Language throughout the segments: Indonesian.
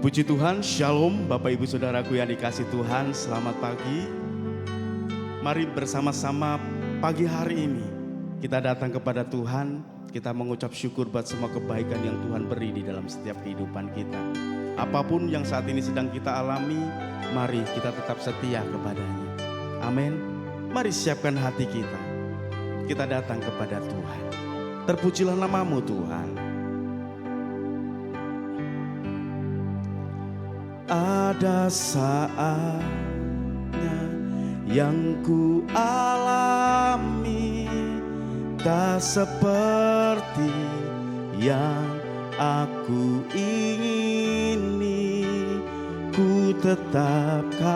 Puji Tuhan, Shalom Bapak Ibu Saudaraku yang dikasih Tuhan, selamat pagi. Mari bersama-sama pagi hari ini kita datang kepada Tuhan, kita mengucap syukur buat semua kebaikan yang Tuhan beri di dalam setiap kehidupan kita. Apapun yang saat ini sedang kita alami, mari kita tetap setia kepadanya. Amin. Mari siapkan hati kita, kita datang kepada Tuhan. Terpujilah namamu Tuhan. Ada saatnya yang ku alami, tak seperti yang aku ingini. Ku tetapkan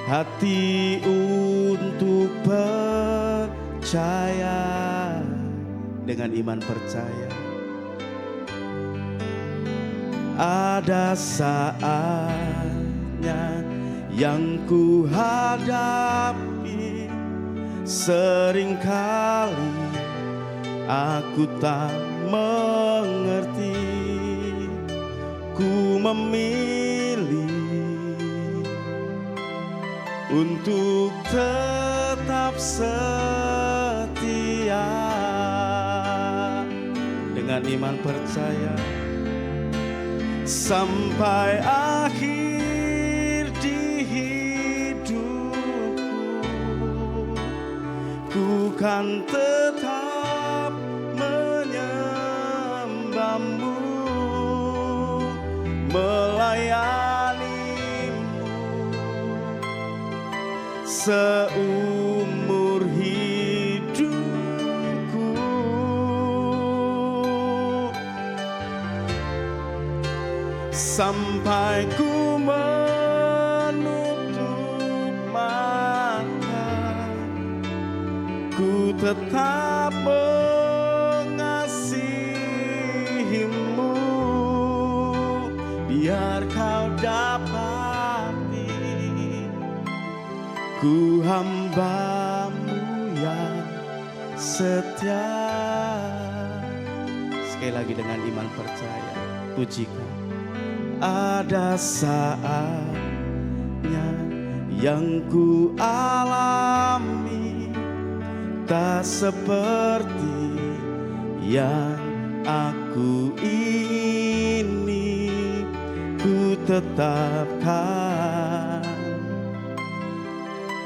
hati untuk percaya, dengan iman percaya. Ada saatnya yang ku hadapi, seringkali aku tak mengerti. Ku memilih untuk tetap setia, dengan iman percaya. Sampai akhir di hidupku, ku kan tetap menyembahmu, melayanimu seumur hidupku. Sampai ku menutup mata, ku tetap mengasihimu. Biar kau dapati ku hambamu yang setia. Sekali lagi dengan iman percaya, pujikan. Ada saatnya yang ku alami, tak seperti yang aku ingini. Ku tetapkan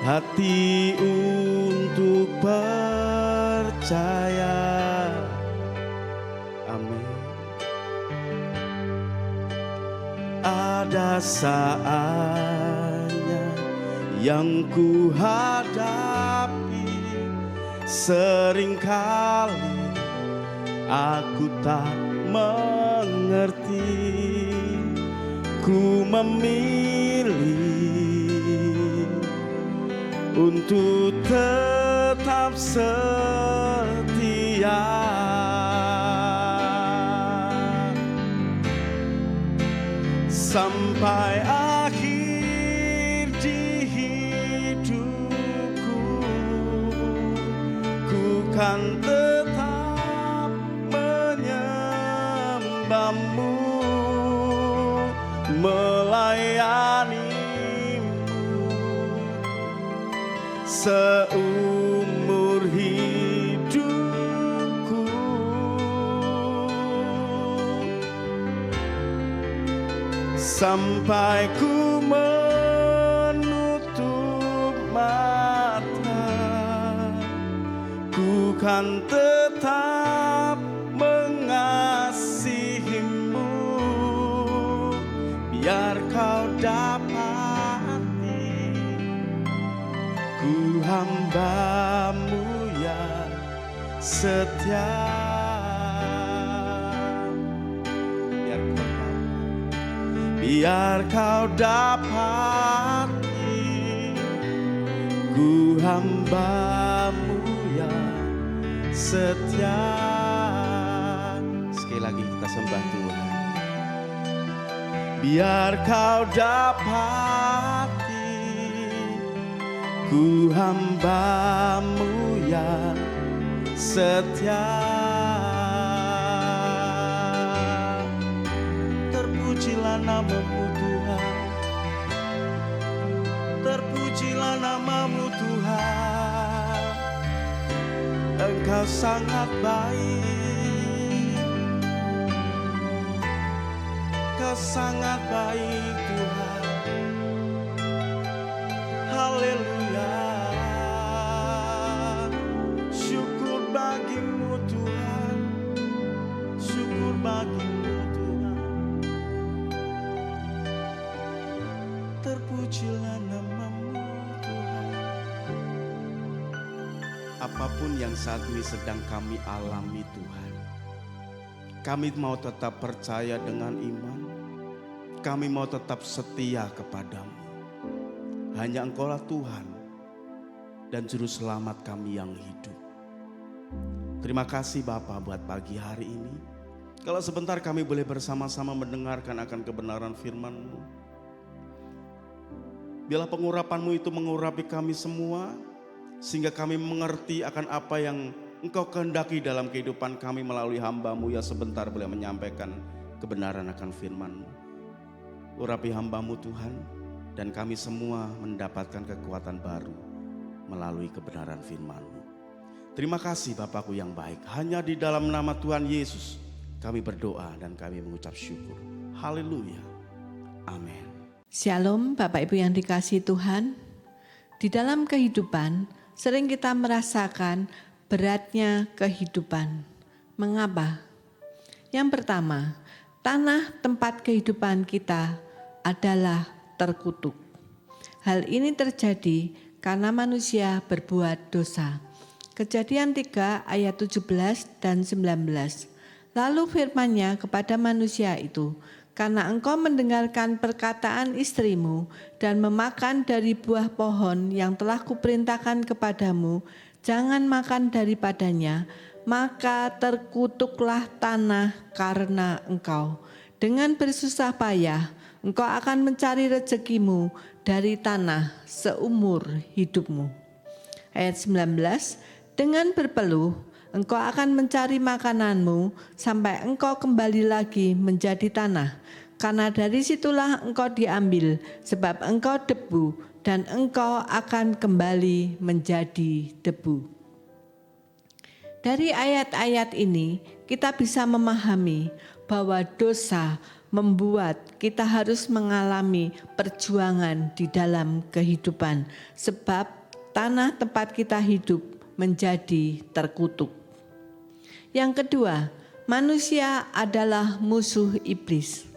hati untuk percaya. Amin. Ada saatnya yang ku hadapi, seringkali aku tak mengerti. Ku memilih untuk tetap setia, sampai akhir di hidupku. Ku kan tetap menyembahmu, melayanimu seumur hidupku. Sampai ku menutup mata, ku kan tetap mengasihimu. Biar kau dapati ku hambamu yang setia. Biar kau dapati ku hambamu yang setia. Sekali lagi kita sembah Tuhan. Biar kau dapati ku hambamu yang setia. Terpujilah namamu Tuhan, terpujilah namamu Tuhan. Engkau sangat baik, Engkau sangat baik Tuhan. Haleluya, syukur bagimu Tuhan, syukur bagimu Tuhan. Terpujilah namamu Tuhan. Apapun yang saat ini sedang kami alami Tuhan, kami mau tetap percaya dengan iman, kami mau tetap setia kepadamu. Hanya Engkaulah Tuhan dan Juru Selamat kami yang hidup. Terima kasih Bapa buat pagi hari ini. Kalau sebentar kami boleh bersama-sama mendengarkan akan kebenaran firman-Mu. Biarlah pengurapan-Mu itu mengurapi kami semua, sehingga kami mengerti akan apa yang Engkau kehendaki dalam kehidupan kami melalui hamba-Mu yang sebentar boleh menyampaikan kebenaran akan firman-Mu. Urapi hamba-Mu Tuhan, dan kami semua mendapatkan kekuatan baru melalui kebenaran firman-Mu. Terima kasih Bapakku yang baik. Hanya di dalam nama Tuhan Yesus kami berdoa dan kami mengucap syukur. Haleluya. Amin. Shalom Bapak Ibu yang dikasihi Tuhan. Di dalam kehidupan sering kita merasakan beratnya kehidupan. Mengapa? Yang pertama, tanah tempat kehidupan kita adalah terkutuk. Hal ini terjadi karena manusia berbuat dosa. Kejadian 3 ayat 17 dan 19. Lalu firman-Nya kepada manusia itu, karena engkau mendengarkan perkataan istrimu dan memakan dari buah pohon yang telah kuperintahkan kepadamu, jangan makan daripadanya, maka terkutuklah tanah karena engkau. Dengan bersusah payah, engkau akan mencari rezekimu dari tanah seumur hidupmu. Ayat 19, dengan berpeluh, engkau akan mencari makananmu sampai engkau kembali lagi menjadi tanah. Karena dari situlah engkau diambil, sebab engkau debu dan engkau akan kembali menjadi debu. Dari ayat-ayat ini kita bisa memahami bahwa dosa membuat kita harus mengalami perjuangan di dalam kehidupan, sebab tanah tempat kita hidup menjadi terkutuk. Yang kedua, manusia adalah musuh iblis.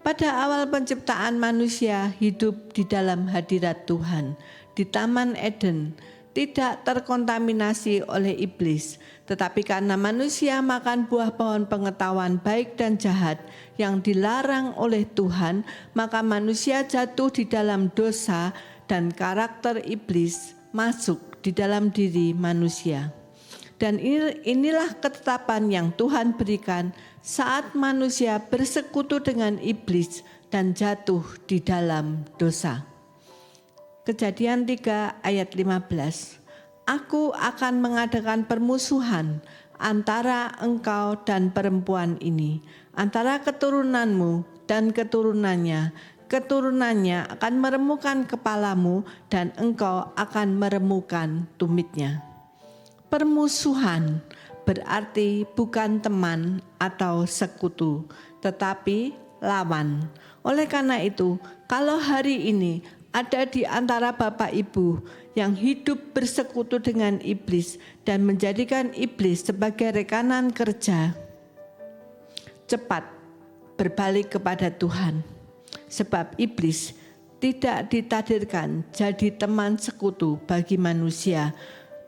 Pada awal penciptaan manusia hidup di dalam hadirat Tuhan, di Taman Eden, tidak terkontaminasi oleh iblis, tetapi karena manusia makan buah pohon pengetahuan baik dan jahat yang dilarang oleh Tuhan, maka manusia jatuh di dalam dosa dan karakter iblis masuk di dalam diri manusia. Dan inilah ketetapan yang Tuhan berikan saat manusia bersekutu dengan iblis dan jatuh di dalam dosa. Kejadian 3 ayat 15. Aku akan mengadakan permusuhan antara engkau dan perempuan ini, antara keturunanmu dan keturunannya. Keturunannya akan meremukkan kepalamu dan engkau akan meremukkan tumitnya. Permusuhan berarti bukan teman atau sekutu, tetapi lawan. Oleh karena itu, kalau hari ini ada di antara Bapak Ibu yang hidup bersekutu dengan iblis dan menjadikan iblis sebagai rekanan kerja, cepat berbalik kepada Tuhan. Sebab iblis tidak ditakdirkan jadi teman sekutu bagi manusia.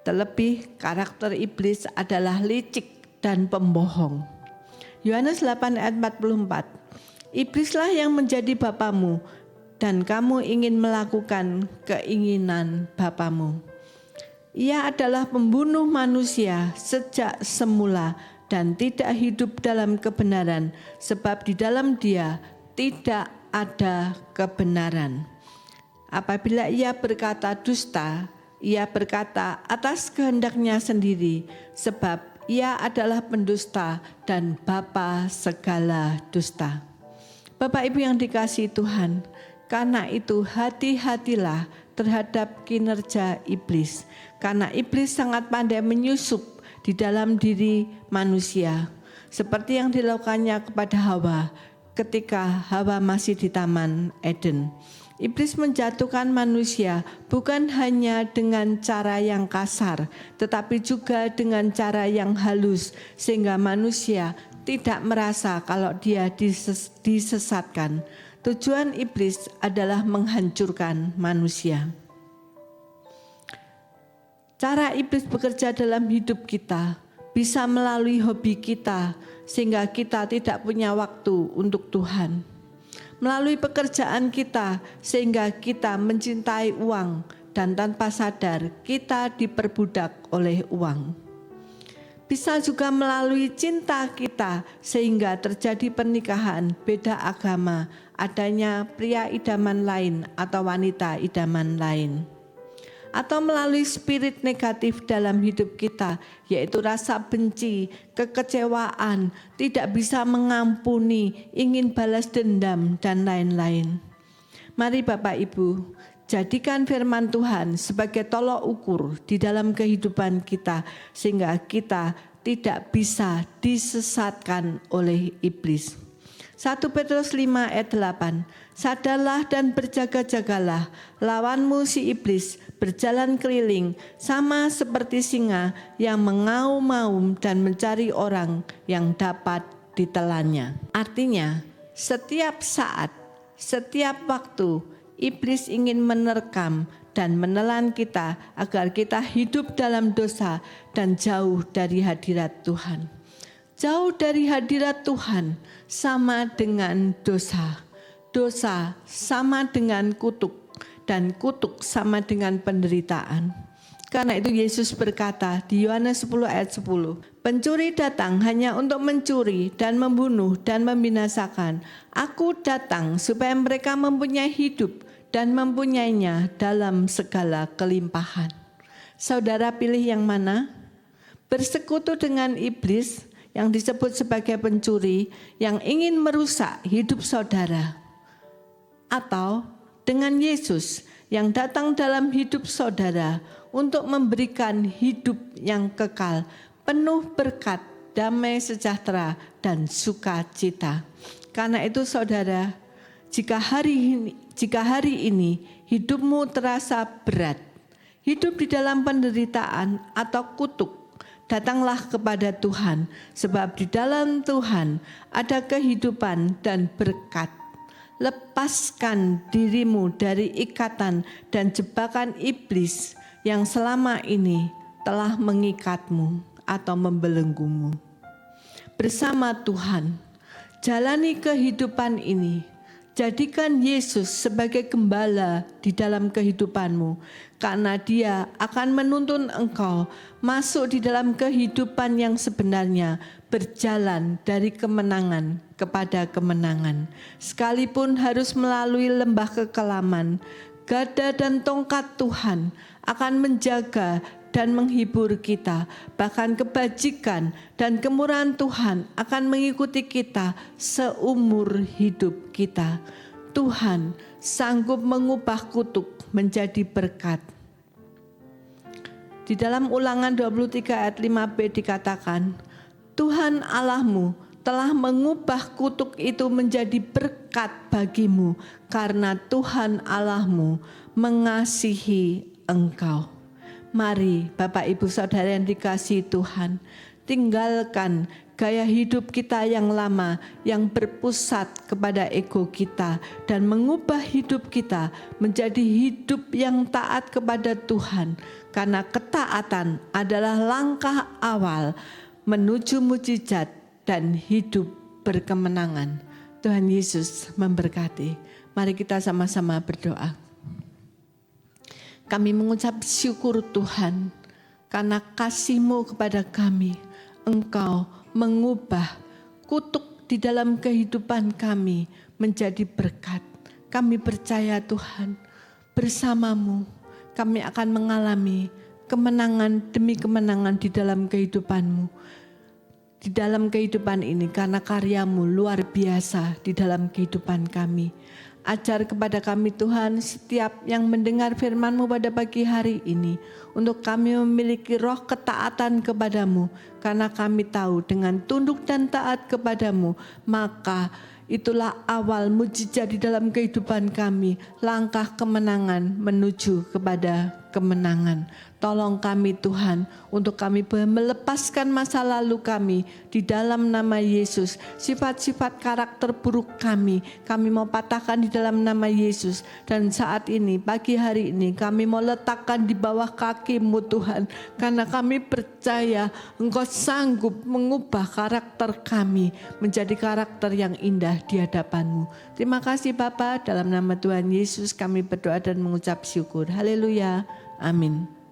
Terlebih karakter iblis adalah licik dan pembohong. Yohanes 8 ayat 44. Iblislah yang menjadi bapamu dan kamu ingin melakukan keinginan bapamu. Ia adalah pembunuh manusia sejak semula dan tidak hidup dalam kebenaran, sebab di dalam dia tidak ada kebenaran. Apabila ia berkata dusta, ia berkata atas kehendaknya sendiri, sebab ia adalah pendusta dan bapa segala dusta. Bapak Ibu yang dikasihi Tuhan, karena itu hati-hatilah terhadap kinerja iblis. Karena iblis sangat pandai menyusup di dalam diri manusia. Seperti yang dilakukannya kepada Hawa ketika Hawa masih di Taman Eden. Iblis menjatuhkan manusia bukan hanya dengan cara yang kasar, tetapi juga dengan cara yang halus, sehingga manusia tidak merasa kalau dia disesatkan. Tujuan iblis adalah menghancurkan manusia. Cara iblis bekerja dalam hidup kita bisa melalui hobi kita, sehingga kita tidak punya waktu untuk Tuhan. Melalui pekerjaan kita, sehingga kita mencintai uang, dan tanpa sadar kita diperbudak oleh uang. Bisa juga melalui cinta kita, sehingga terjadi pernikahan beda agama, adanya pria idaman lain atau wanita idaman lain. Atau melalui spirit negatif dalam hidup kita, yaitu rasa benci, kekecewaan, tidak bisa mengampuni, ingin balas dendam, dan lain-lain. Mari Bapak Ibu, jadikan firman Tuhan sebagai tolok ukur di dalam kehidupan kita, sehingga kita tidak bisa disesatkan oleh iblis. 1 Petrus 5 ayat 8, sadarlah dan berjaga-jagalah, lawanmu si iblis berjalan keliling sama seperti singa yang mengaum-ngaum dan mencari orang yang dapat ditelannya. Artinya, setiap saat, setiap waktu, iblis ingin menerkam dan menelan kita agar kita hidup dalam dosa dan jauh dari hadirat Tuhan. Jauh dari hadirat Tuhan sama dengan dosa. Dosa sama dengan kutuk, dan kutuk sama dengan penderitaan. Karena itu Yesus berkata di Yohanes 10 ayat 10, pencuri datang hanya untuk mencuri dan membunuh dan membinasakan. Aku datang supaya mereka mempunyai hidup dan mempunyainya dalam segala kelimpahan. Saudara pilih yang mana? Bersekutu dengan iblis yang disebut sebagai pencuri yang ingin merusak hidup saudara, atau dengan Yesus yang datang dalam hidup saudara untuk memberikan hidup yang kekal, penuh berkat, damai sejahtera, dan sukacita. Karena itu saudara, jika hari ini hidupmu terasa berat, hidup di dalam penderitaan atau kutuk, datanglah kepada Tuhan, sebab di dalam Tuhan ada kehidupan dan berkat. Lepaskan dirimu dari ikatan dan jebakan iblis yang selama ini telah mengikatmu atau membelenggumu. Bersama Tuhan, jalani kehidupan ini. Jadikan Yesus sebagai gembala di dalam kehidupanmu, karena Dia akan menuntun engkau masuk di dalam kehidupan yang sebenarnya, berjalan dari kemenangan kepada kemenangan. Sekalipun harus melalui lembah kekelaman, gada dan tongkat Tuhan akan menjaga dan menghibur kita. Bahkan kebajikan dan kemurahan Tuhan akan mengikuti kita seumur hidup kita. Tuhan sanggup mengubah kutuk menjadi berkat. Di dalam Ulangan 23 ayat 5b dikatakan, Tuhan Allahmu telah mengubah kutuk itu menjadi berkat bagimu, karena Tuhan Allahmu mengasihi engkau. Mari Bapak Ibu Saudara yang dikasihi Tuhan, tinggalkan gaya hidup kita yang lama yang berpusat kepada ego kita dan mengubah hidup kita menjadi hidup yang taat kepada Tuhan, karena ketaatan adalah langkah awal menuju mujizat dan hidup berkemenangan. Tuhan Yesus memberkati. Mari kita sama-sama berdoa. Kami mengucap syukur Tuhan, karena kasih-Mu kepada kami. Engkau mengubah kutuk di dalam kehidupan kami menjadi berkat. Kami percaya Tuhan, bersama-Mu kami akan mengalami kemenangan demi kemenangan di dalam kehidupan-Mu. di dalam kehidupan ini karena karya-Mu luar biasa di dalam kehidupan kami. Ajar kepada kami Tuhan setiap yang mendengar firman-Mu pada pagi hari ini, untuk kami memiliki roh ketaatan kepadamu, karena kami tahu dengan tunduk dan taat kepadamu, maka itulah awal mujizat di dalam kehidupan kami, langkah kemenangan menuju kepada kemenangan. Tolong kami Tuhan, untuk kami melepaskan masa lalu kami di dalam nama Yesus. Sifat-sifat karakter buruk kami mau patahkan di dalam nama Yesus. Dan saat ini, pagi hari ini, kami mau letakkan di bawah kaki-Mu Tuhan. Karena kami percaya Engkau sanggup mengubah karakter kami menjadi karakter yang indah di hadapan-Mu. Terima kasih Bapa, dalam nama Tuhan Yesus kami berdoa dan mengucap syukur. Haleluya. Amin.